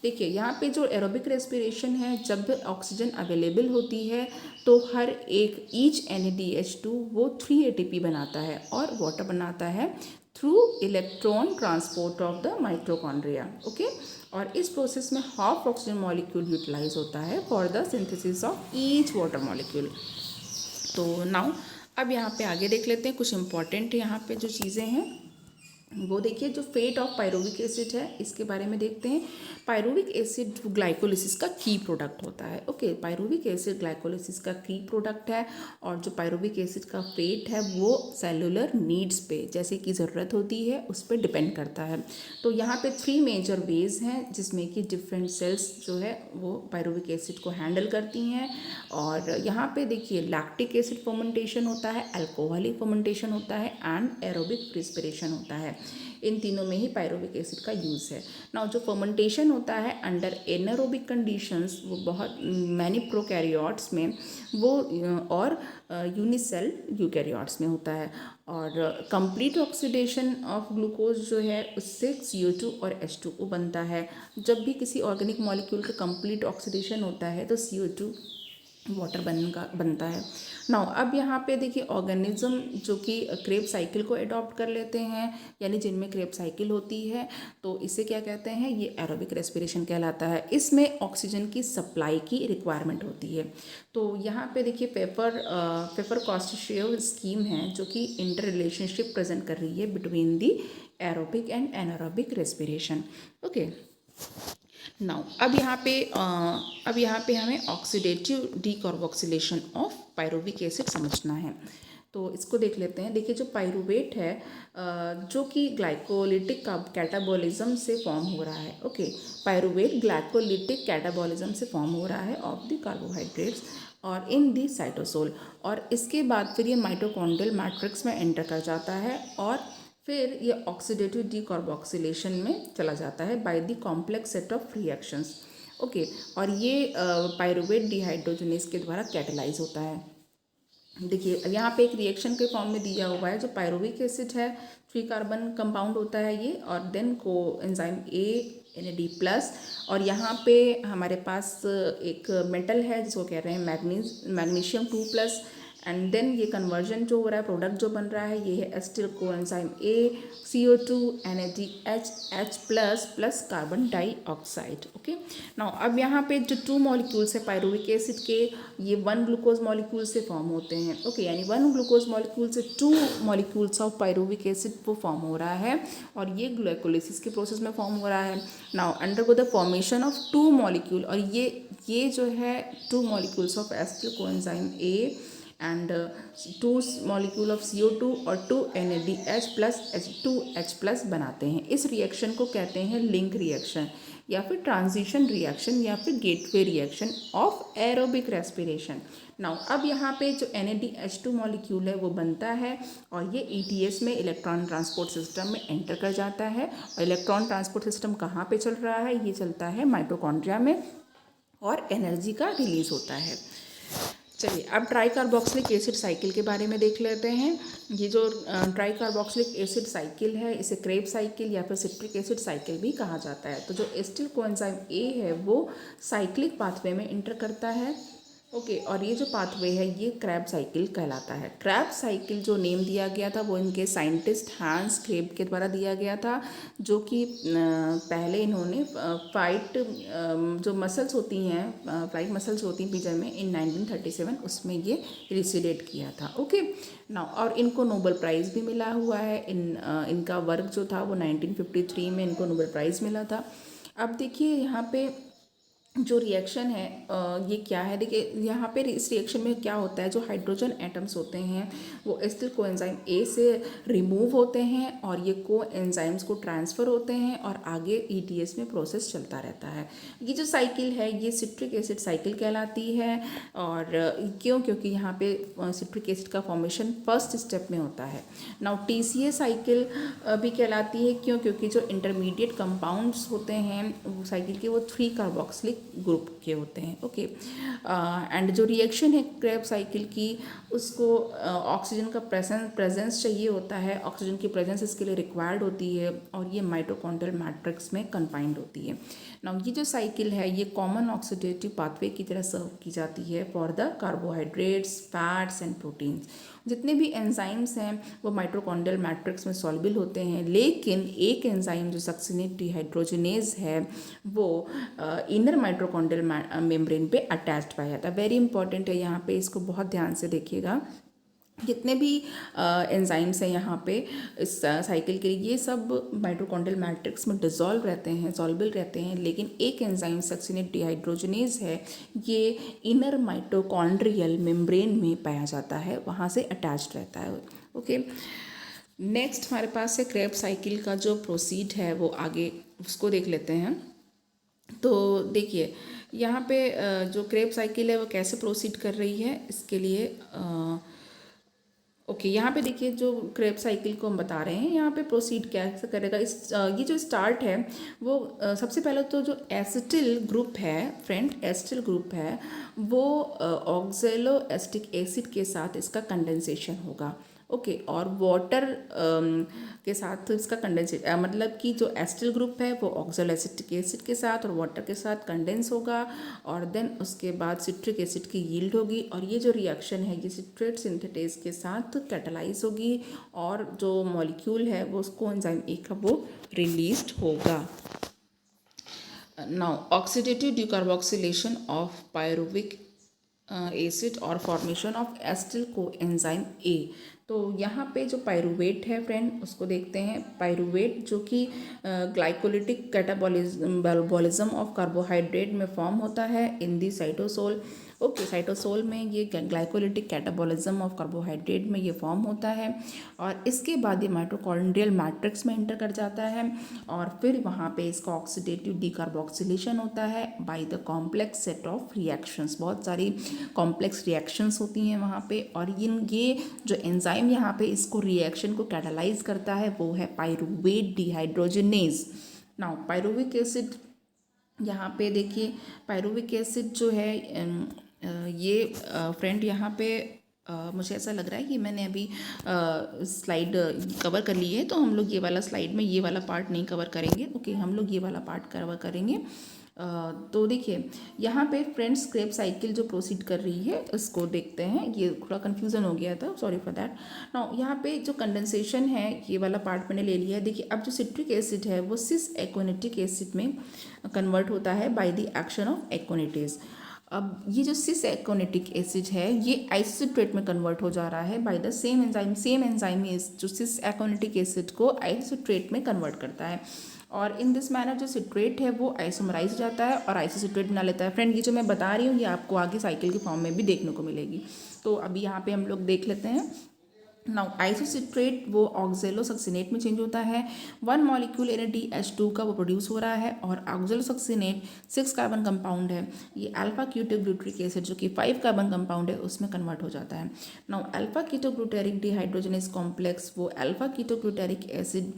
देखिए यहाँ पे जो एरोबिक रेस्पिरेशन है, जब ऑक्सीजन अवेलेबल होती है तो हर एक ईच NADH2 वो 3 ATP बनाता है और वाटर बनाता है through electron transport of the mitochondria. Okay, और इस प्रोसेस में हाफ ऑक्सीजन मॉलिक्यूल यूटिलाइज होता है for the synthesis of each water molecule. तो नाउ अब यहाँ पे आगे देख लेते हैं कुछ इंपॉर्टेंट यहाँ पे जो चीज़ें हैं वो देखिए। जो फेट ऑफ पाइरूविक एसिड है इसके बारे में देखते हैं। पाइरूविक एसिड ग्लाइकोलिसिस का की प्रोडक्ट होता है। ओके, पाइरूविक एसिड ग्लाइकोलिसिस का की प्रोडक्ट है, और जो पाइरूविक एसिड का फेट है वो सेलुलर नीड्स पे, जैसे कि ज़रूरत होती है उस पर डिपेंड करता है। तो यहाँ पे 3 मेजर वेज हैं जिसमें कि डिफरेंट सेल्स जो है वो पाइरूविक एसिड को हैंडल करती हैं, और यहाँ पे देखिए लैक्टिक एसिड फर्मेंटेशन होता है, अल्कोहलिक फर्मेंटेशन होता है, एंड एरोबिक रिस्पिरेशन होता है। इन तीनों में ही पाइरूविक एसिड का यूज़ है। नाउ जो फर्मेंटेशन होता है अंडर एनारोबिक कंडीशंस वो बहुत मैनी प्रोकैरियोट्स में वो और यूनिसेल यूकैरियोट्स में होता है, और कंप्लीट ऑक्सीडेशन ऑफ ग्लूकोज जो है उससे CO2 और H2O बनता है। जब भी किसी ऑर्गेनिक मॉलिक्यूल का कंप्लीट ऑक्सीडेशन होता है तो CO2 वाटर बनता है। नाउ अब यहाँ पे देखिए ऑर्गेनिज्म जो कि क्रेब साइकिल को अडॉप्ट कर लेते हैं, यानी जिनमें क्रेब साइकिल होती है, तो इसे क्या कहते हैं, ये एरोबिक रेस्पिरेशन कहलाता है। इसमें ऑक्सीजन की सप्लाई की रिक्वायरमेंट होती है। तो यहाँ पे देखिए पेपर कॉस्टिशियो स्कीम है जो कि इंटर रिलेशनशिप प्रेजेंट कर रही है between the aerobic and anaerobic respiration. Okay, now अब यहाँ पे हमें oxidative decarboxylation of pyruvic acid समझना है। तो इसको देख लेते हैं। देखिए जो पायरुवेट है जो कि ग्लाइकोलिटिक कैटाबॉलिज्म से फॉर्म हो रहा है। ओके, पायरुवेट ग्लाइकोलिटिक कैटाबॉलिज्म से फॉर्म हो रहा है ऑफ द कार्बोहाइड्रेट्स और इन दी साइटोसोल, और इसके बाद फिर ये माइटोकॉन्ड्रियल मैट्रिक्स में एंटर कर जाता है और फिर ये ऑक्सीडेटिव डीकार्बोक्सिलेशन में चला जाता है by the complex set of reactions. Okay, और ये पायरुवेट डिहाइड्रोजनेज के द्वारा कैटेलाइज होता है। देखिए यहाँ पे एक रिएक्शन के फॉर्म में दिया हुआ है। जो पायरुविक एसिड है 3 कार्बन कंपाउंड होता है ये, और देन को एंजाइम NAD+, और यहाँ पे हमारे पास एक मेटल है जिसको कह रहे हैं मैग्नीशियम 2+, एंड देन ये कन्वर्जन जो हो रहा है, प्रोडक्ट जो बन रहा है, ये है acetyl coenzyme CO2 NADH plus carbon dioxide. Okay, now अब यहाँ पे जो 2 मॉलिक्यूल्स है पायरुविक एसिड के, ये 1 ग्लूकोज मॉलिक्यूल से फॉर्म होते हैं। ओके, यानी 1 ग्लूकोज मॉलिक्यूल से 2 मॉलिक्यूल्स ऑफ पायरुविक एसिड वो फॉर्म हो रहा है, और ये ग्लाइकोलिसिस के प्रोसेस में फॉर्म हो रहा है। Now undergo the formation of 2 molecule, और ये जो है 2 molecules of acetyl coenzyme and 2 molecule of CO2 और 2 NADH प्लस H2H+ बनाते हैं। इस रिएक्शन को कहते हैं लिंक रिएक्शन, या फिर ट्रांजिशन रिएक्शन, या फिर gateway reaction of aerobic respiration. Now अब यहाँ पे जो NADH2 मॉलिक्यूल है वो बनता है, और ये ETS में इलेक्ट्रॉन ट्रांसपोर्ट सिस्टम में एंटर कर जाता है। और इलेक्ट्रॉन ट्रांसपोर्ट सिस्टम कहाँ पे चल रहा है, ये चलता है माइटोकॉन्ड्रिया में, और एनर्जी का रिलीज होता है। चलिए अब ट्राइकार्बोक्सिलिक एसिड साइकिल के बारे में देख लेते हैं। ये जो ट्राइकार्बोक्सिलिक एसिड साइकिल है, इसे क्रेब साइकिल या फिर सिट्रिक एसिड साइकिल भी कहा जाता है। तो जो एसिटिल कोएंजाइम A है वो साइक्लिक पाथवे में इंटर करता है। ओके, और ये जो पाथवे है ये क्रैब साइकिल कहलाता है। क्रैब साइकिल जो नेम दिया गया था वो इनके साइंटिस्ट हांस क्रेब के द्वारा दिया गया था, जो कि पहले इन्होंने जो मसल्स होती हैं, फ्लाइट मसल्स होती हैं पिजन में, इन 1937 उसमें ये रिसीडेट किया था। ओके, नाउ और इनको नोबेल प्राइज़ भी मिला हुआ है। इनका वर्क जो था वो 1953 में इनको नोबेल प्राइज़ मिला था। अब देखिए यहाँ पे जो रिएक्शन है ये क्या है। देखिए यहाँ पे इस रिएक्शन में क्या होता है, जो हाइड्रोजन एटम्स होते हैं वो एसिटिल कोएंजाइम A से रिमूव होते हैं, और ये कोएंजाइम्स को ट्रांसफ़र होते हैं, और आगे ETS में प्रोसेस चलता रहता है। ये जो साइकिल है ये सिट्रिक एसिड साइकिल कहलाती है। और क्यों, क्योंकि यहाँ पे सिट्रिक एसिड का फॉर्मेशन फर्स्ट स्टेप में होता है। नाउ TCA साइकिल भी कहलाती है, क्यों, क्योंकि जो इंटरमीडिएट कंपाउंड्स होते हैं वो साइकिल के वो 3 कार्बोक्सिलिक ग्रुप के होते हैं। ओके, एंड जो रिएक्शन है क्रेब साइकिल की, उसको ऑक्सीजन का प्रेजेंस चाहिए होता है। ऑक्सीजन की प्रेजेंस इसके लिए रिक्वायर्ड होती है, और ये माइटोकॉन्ड्रियल मैट्रिक्स में कन्फाइंड होती है। नाउ ये जो साइकिल है ये कॉमन ऑक्सीडेटिव पाथवे की तरह सर्व की जाती है for the carbohydrates, fats and proteins. जितने भी एंजाइम्स हैं वो माइटोकॉन्ड्रियल मैट्रिक्स में सॉल्युबल होते हैं, लेकिन एक एंजाइम जो सक्सिनेट डिहाइड्रोजनेज है वो इनर माइटोकॉन्ड्रियल मेम्ब्रेन पे अटैच्ड पाया जाता है। वेरी इंपॉर्टेंट है, यहाँ पे इसको बहुत ध्यान से देखिएगा। जितने भी एंजाइम्स हैं यहाँ पे इस साइकिल के लिए, ये सब माइटोकॉन्ड्रियल मैट्रिक्स में डिसॉल्व रहते हैं, सॉल्युबल रहते हैं, लेकिन एक एंजाइम सक्सिनेट डिहाइड्रोजनेज है ये इनर माइटोकॉन्ड्रियल मेम्ब्रेन में पाया जाता है, वहाँ से अटैच्ड रहता है। ओके, नेक्स्ट हमारे पास है क्रेब साइकिल का जो प्रोसीड है वो आगे उसको देख लेते हैं। तो देखिए यहाँ पे जो क्रेब साइकिल है वो कैसे प्रोसीड कर रही है, इसके लिए ओके यहाँ पे देखिए जो क्रेब साइकिल को हम बता रहे हैं, यहाँ पे प्रोसीड कैसे करेगा। ये जो स्टार्ट है वो सबसे पहले तो जो एसिटिल ग्रुप है फ्रेंड, एसिटिल ग्रुप है वो ऑक्जेलो एसिटिक एसिड के साथ इसका कंडेंसेशन होगा। ओके। और वाटर के साथ इसका कंडेंसेट मतलब कि जो एसिटिल ग्रुप है वो ऑक्सैलोएसिटिक एसिड के साथ और वाटर के साथ कंडेंस होगा, और देन उसके बाद सिट्रिक एसिड की यील्ड होगी, और ये जो रिएक्शन है ये सिट्रेट सिंथेटेज के साथ कैटालाइज होगी, और जो मॉलिक्यूल है वो उसको एंजाइम ए का वो रिलीज्ड होगा। Now, oxidative decarboxylation of pyruvic acid और formation of acetyl coenzyme A. तो यहाँ पे जो पायरुवेट है फ्रेंड उसको देखते हैं। पायरुवेट जो कि ग्लाइकोलिटिक कैटाबॉलिज्म ऑफ कार्बोहाइड्रेट में फॉर्म होता है इन दी साइटोसोल। ओके, साइटोसोल में ये ग्लाइकोलिटिक कैटाबॉलिज्म ऑफ कार्बोहाइड्रेट में ये फॉर्म होता है, और इसके बाद ये माइटोकॉन्ड्रियल मैट्रिक्स में एंटर कर जाता है, और फिर वहाँ पे इसका ऑक्सीडेटिव डीकार्बोक्सिलेशन होता है by the complex set of reactions. बहुत सारी कॉम्प्लेक्स रिएक्शंस होती हैं वहाँ पे, और ये जो एंजाइम यहाँ पे इसको रिएक्शन को कैटालाइज करता है वो है pyruvate dehydrogenase. Now pyruvic acid, यहाँ पे देखिए पायरुविक एसिड जो है ये फ्रेंड यहाँ पे मुझे ऐसा लग रहा है कि मैंने अभी स्लाइड कवर कर ली है, तो हम लोग ये वाला स्लाइड में ये वाला पार्ट नहीं कवर करेंगे। ओके, हम लोग ये वाला पार्ट कवर करेंगे। तो देखिए यहाँ पे फ्रेंड्स क्रेब साइकिल जो प्रोसीड कर रही है इसको देखते हैं। ये थोड़ा कन्फ्यूज़न हो गया था, सॉरी फॉर दैट। नाउ यहाँ पे जो कंडेंसेशन है ये वाला पार्ट मैंने ले लिया है। देखिए अब जो सिट्रिक एसिड है वो सिस एक्वेनेटिक एसिड में कन्वर्ट होता है बाय द एक्शन ऑफ एक्वेनेटेज। अब ये जो सिस एक्वेनेटिक एसिड है ये आइसोसिट्रेट में कन्वर्ट हो जा रहा है by the same enzyme. Same enzyme जो सिस एक्वेनेटिक एसिड को आइसोसिट्रेट में कन्वर्ट करता है, और इन दिस मैनर जो सिट्रेट है वो आइसोमराइज हो जाता है और आइसोसिट्रेट बना लेता है। फ्रेंड ये जो मैं बता रही हूँ ये आपको आगे साइकिल के फॉर्म में भी देखने को मिलेगी। तो अभी यहाँ पे हम लोग देख लेते हैं। नाउ आइसोसिट्रेट वो ऑक्जेलोसक्सिनेट में चेंज होता है। वन मॉलिक्यूल NaDH2 का वो प्रोड्यूस हो रहा है, और ऑक्जेलोसक्सिनेट 6 कार्बन कंपाउंड है। ये अल्फा कीटोग्लूटरिक एसिड जो कि 5 कार्बन कंपाउंड है उसमें कन्वर्ट हो जाता है। Now alpha ketoglutaric dehydrogenase complex वो अल्फा कीटोग्लूटेरिक एसिड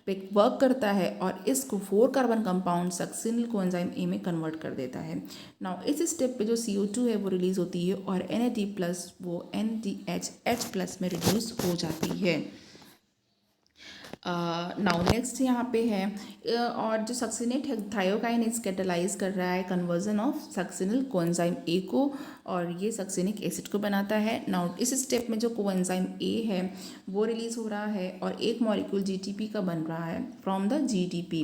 पे वर्क करता है और इसको 4 कार्बन कंपाउंड सक्सिनिल कोएंजाइम ए में कन्वर्ट कर देता है। नाउ इस स्टेप पे जो CO2 है वो रिलीज होती है, और Na+ वो NaDH+ में रिड्यूस हो जाती है। नाउ नेक्स्ट यहाँ पे है और जो सक्सिनेट है थायोकाइनेज कैटालाइज कर रहा है कन्वर्जन ऑफ सक्सिनिल कोएंजाइम ए को, और ये सक्सिनिक एसिड को बनाता है। नाउ इस स्टेप में जो कोएंजाइम ए है वो रिलीज हो रहा है और एक मॉलिक्यूल GTP का बन रहा है फ्रॉम द GTP।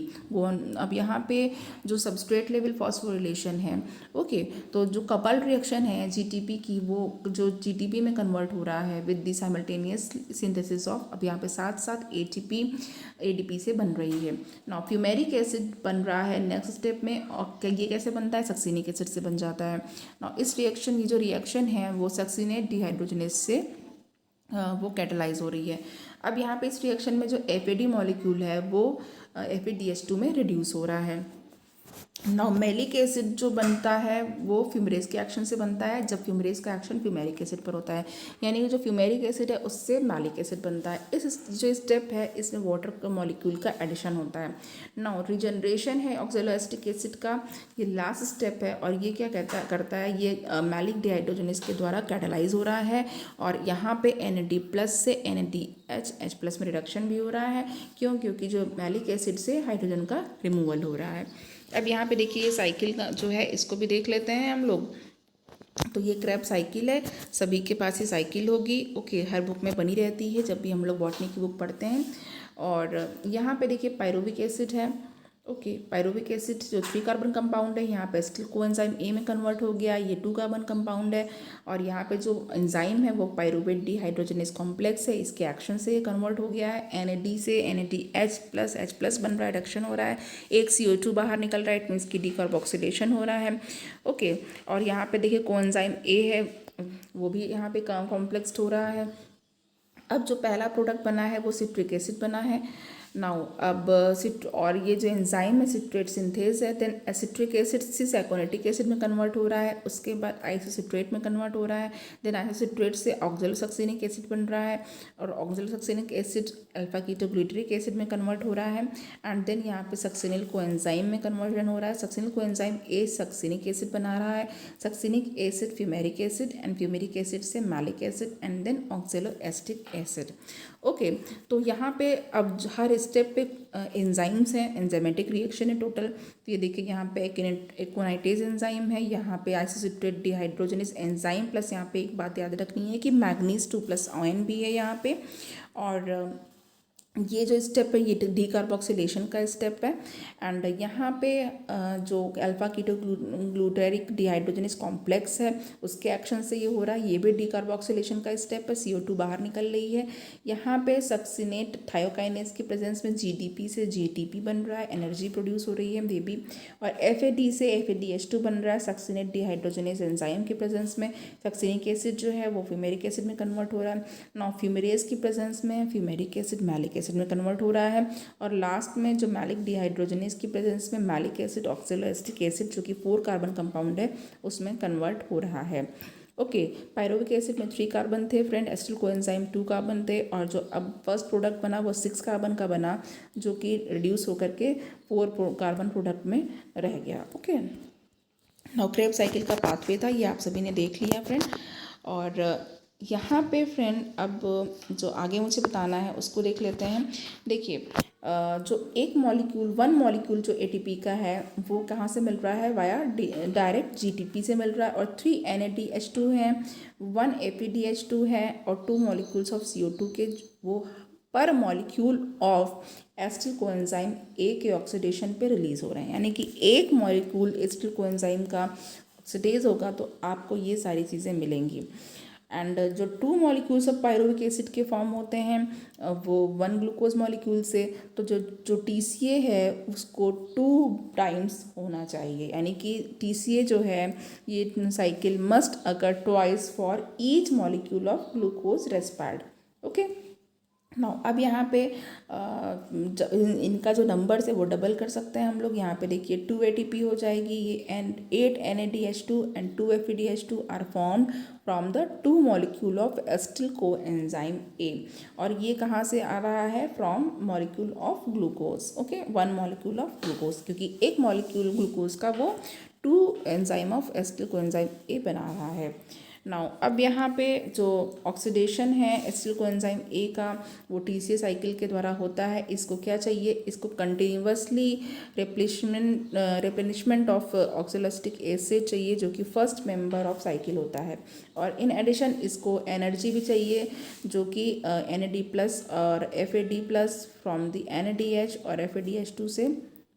अब यहाँ पे जो सबस्ट्रेट लेवल फॉस्फोरिलेशन है, ओके, तो जो कपल्ड रिएक्शन है GTP की वो जो GTP में कन्वर्ट हो रहा है with the simultaneous synthesis of, अब यहाँ पे साथ साथ ADP से बन रही है। नाउ फ्यूमेरिक एसिड बन रहा है नेक्स्ट स्टेप में, और ये कैसे बनता है, सक्सिनिक एसिड से बन जाता है। नाउ इस रिएक्शन की जो रिएक्शन है वो सक्सिनेट डिहाइड्रोजनेस से वो कैटालाइज हो रही है। अब यहाँ पे इस रिएक्शन में जो FAD मॉलिक्यूल है वो FADH2 में रिड्यूस हो रहा है। नाउ मैलिक एसिड जो बनता है वो फ्यूमरेज के एक्शन से बनता है, जब फ्यूमरेज का एक्शन फ्यूमेरिक एसिड पर होता है, यानी कि जो फ्यूमेरिक एसिड है उससे मैलिक एसिड बनता है। इस जो स्टेप है इसमें वाटर मॉलिक्यूल का एडिशन होता है। नाउ रिजनरेशन है ऑक्जेलोएसिटिक एसिड का, ये लास्ट स्टेप है, और ये क्या करता है ये मैलिक डिहाइड्रोजनेस के द्वारा कैटालाइज हो रहा है, और यहाँ पे NAD+ से NADH+ में रिडक्शन भी हो रहा है। क्यों? क्योंकि जो मैलिक एसिड से हाइड्रोजन का रिमूवल हो रहा है। अब यहाँ पे देखिए साइकिल का जो है इसको भी देख लेते हैं हम लोग। तो ये क्रैब साइकिल है, सभी के पास ये साइकिल होगी। ओके, हर बुक में बनी रहती है जब भी हम लोग बॉटनी की बुक पढ़ते हैं। और यहाँ पे देखिए पायरुविक एसिड है। ओके, पायरुविक एसिड जो 3 कार्बन कंपाउंड है यहाँ पे एसिटिल कोएंजाइम ए में कन्वर्ट हो गया, ये 2 कार्बन कंपाउंड है, और यहाँ पे जो एंजाइम है वो पायरुवेट डिहाइड्रोजनेस कॉम्प्लेक्स है, इसके एक्शन से कन्वर्ट हो गया है। NAD से NADH+ H+ बन रहा है, रिडक्शन हो रहा है, एक CO2 बाहर निकल रहा है, इट मीन्स की डिकार्बोक्सिलेशन हो रहा है। ओके, और यहाँ पे देखिए कोएंजाइम ए है वो भी यहाँ पे कॉम्प्लेक्स हो रहा है। अब जो पहला प्रोडक्ट बना है वो सिट्रिक एसिड बना है। नाउ अब और ये जो एंजाइम है सिट्रेट सिंथेज है, देन एसिट्रिक एसिड सिस एकोनिटिक एसिड में कन्वर्ट हो रहा है, उसके बाद आइसोसिट्रेट में कन्वर्ट हो रहा है, देन आइसोसिट्रेट से ऑक्जेलोसक्सिनिक एसिड बन रहा है और ऑक्जेलोसक्सिनिक एसिड अल्फा कीटोग्लूटरिक एसिड में कन्वर्ट हो रहा है एंड देन यहाँ पे सक्सिनिल कोएंजाइम में कन्वर्जन हो रहा है। Succinyl coenzyme A succinic acid बना रहा है, succinic acid fumaric acid and fumaric acid से malic acid and then oxaloacetic acid. Okay, तो यहाँ पे अब हर स्टेप पे एंजाइम्स हैं, एंजाइमेटिक रिएक्शन है टोटल। तो ये देखिए यहाँ पे एक्विनाइटेज एंजाइम है, यहाँ पे आइसोसिट्रेट डिहाइड्रोजनेस एंजाइम प्लस यहाँ पे एक बात याद रखनी है कि मैग्नीज 2+ आयन भी है यहाँ पे। और ये जो स्टेप है ये डीकार्बोक्सिलेशन का स्टेप है एंड यहाँ पे जो अल्फा कीटोग्लूटेरिक डिहाइड्रोजनेस कॉम्प्लेक्स है उसके एक्शन से ये हो रहा है, ये भी डीकार्बोक्सिलेशन का स्टेप है। CO2 बाहर निकल रही है। यहाँ पे सक्सिनेट थायोकाइनेस की प्रेजेंस में GDP से GTP बन रहा है, एनर्जी प्रोड्यूस हो रही है ये भी। और FAD से FADH2 बन रहा है सक्सिनेट डिहाइड्रोजनेस एंजाइम की प्रेजेंस में। सक्सिनिक एसिड जो है वो फ्यूमेरिक एसिड में कन्वर्ट हो रहा है। नाउ फ्यूमेरेज की प्रेजेंस में फ्यूमेरिक एसिड मैलिक एसिड में कन्वर्ट हो रहा है और लास्ट में जो मैलिक डिहाइड्रोजनेस की प्रेजेंस में मैलिक एसिड ऑक्जेलोएसिटिक एसिड जो कि 4 कार्बन कंपाउंड है उसमें कन्वर्ट हो रहा है। ओके, पायरुविक एसिड में 3 कार्बन थे फ्रेंड, एसिटिल कोएंजाइम 2 कार्बन थे और जो अब फर्स्ट प्रोडक्ट बना वो 6 कार्बन का बना जो कि रिड्यूस होकर के 4 कार्बन प्रोडक्ट में रह गया। ओके, नाउ क्रेब्स साइकिल का पाथवे था, ये आप सभी ने देख लिया फ्रेंड। और यहाँ पे फ्रेंड अब जो आगे मुझे बताना है उसको देख लेते हैं। देखिए जो एक वन मॉलिक्यूल जो ATP का है वो कहाँ से मिल रहा है, वाया डायरेक्ट GTP से मिल रहा है और 3 NADH2 हैं, 1 FADH2 है और 2 मॉलिक्यूल्स ऑफ CO2 के वो पर molecule of acetyl coenzyme A के ऑक्सीडेशन पे रिलीज हो रहे हैं। यानी कि एक मॉलिक्यूल एसिटिल कोएंजाइम का ऑक्सीडेज होगा तो आपको ये सारी चीज़ें मिलेंगी। एंड जो 2 मॉलिक्यूल्स ऑफ पायरुविक एसिड के फॉर्म होते हैं वो 1 ग्लूकोज मॉलिक्यूल से, तो जो TCA है उसको 2 टाइम्स होना चाहिए। यानी कि TCA जो है ये cycle must occur twice for each molecule of glucose respired. Okay, now अब यहाँ पे इनका जो नंबर्स है वो डबल कर सकते हैं हम लोग। यहाँ पे देखिए 2 ATP हो जाएगी ये and 8 NADH2 and 2 FADH2 are formed from the 2 molecule of acetyl coenzyme A। और ये कहाँ से आ रहा है, from molecule of glucose. Okay, 1 molecule of glucose, क्योंकि एक मॉलिक्यूल ग्लूकोज का वो 2 enzyme of acetyl coenzyme A बना रहा है। नाउ अब यहाँ पे जो ऑक्सीडेशन है एसिटिल कोएंजाइम A का वो TCA साइकिल के द्वारा होता है। इसको क्या चाहिए, इसको कंटिन्यूसली रिप्लेनिशमेंट ऑफ ऑक्सोलोएसिटिक एसिड चाहिए जो कि फर्स्ट मेंबर ऑफ साइकिल होता है। और इन एडिशन इसको एनर्जी भी चाहिए जो कि NAD+ और FAD+ फ्रॉम द NADH और FADH2 से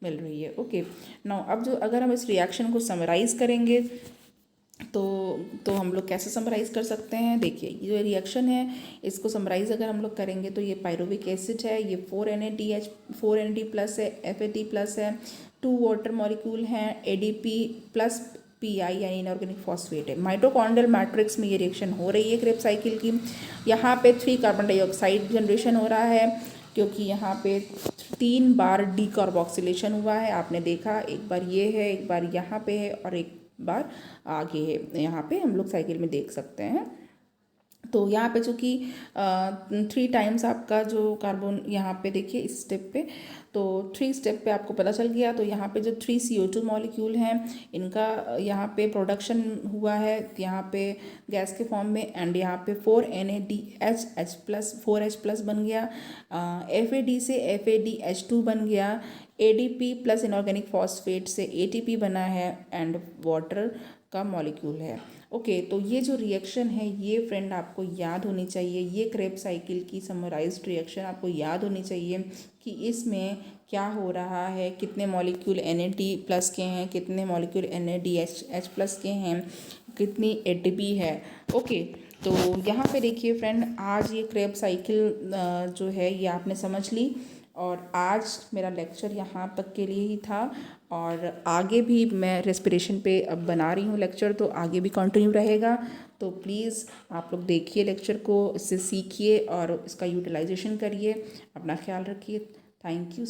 मिल रही है। ओके, नाउ अब जो अगर हम इस रिएक्शन को समराइज करेंगे तो हम लोग कैसे समराइज़ कर सकते हैं। देखिए ये जो रिएक्शन है इसको समराइज़ अगर हम लोग करेंगे तो ये पायरुविक एसिड है, ये 4 NAD+ है, FAD+ है, 2 वाटर मॉलिक्यूल हैं, ADP+ PI यानी इनऑर्गेनिक फॉस्फेट है। माइटोकॉन्ड्रियल मैट्रिक्स में ये रिएक्शन हो रही है क्रेब्स साइकिल की। यहाँ पे 3 कार्बन डाइऑक्साइड जनरेशन हो रहा है क्योंकि यहाँ पे 3 बार डीकार्बोक्सिलेशन हुआ है। आपने देखा, एक बार ये है, एक बार यहाँ पे है और एक बार आगे है, यहाँ पे हम लोग साइकिल में देख सकते हैं। तो यहाँ पे चूँकि 3 टाइम्स आपका जो कार्बन यहाँ पे देखिए इस स्टेप पे, तो 3 स्टेप पे आपको पता चल गया। तो यहाँ पे जो 3 CO2 मॉलिक्यूल हैं इनका यहाँ पे प्रोडक्शन हुआ है यहाँ पे गैस के फॉर्म में एंड यहाँ पे 4 NADH+ 4H+ बन गया, FAD से FADH2 बन गया, ADP+ इनऑर्गेनिक फॉस्फेट से ATP बना है एंड वाटर का मॉलिक्यूल है। ओके, तो ये जो रिएक्शन है ये फ्रेंड आपको याद होनी चाहिए। ये क्रेब्स साइकिल की समराइज्ड रिएक्शन आपको याद होनी चाहिए कि इसमें क्या हो रहा है, कितने मॉलिक्यूल NAD+ के हैं, कितने मॉलिक्यूल NADH+ के हैं, कितनी ATP है। ओके, तो यहाँ पे देखिए फ्रेंड आज ये क्रेब्स साइकिल जो है ये आपने समझ ली और आज मेरा लेक्चर यहाँ तक के लिए ही था और आगे भी मैं रेस्पिरेशन पे अब बना रही हूँ लेक्चर, तो आगे भी कंटिन्यू रहेगा। तो प्लीज़ आप लोग देखिए लेक्चर को, इससे सीखिए और इसका यूटिलाइजेशन करिए। अपना ख्याल रखिए। Thank you.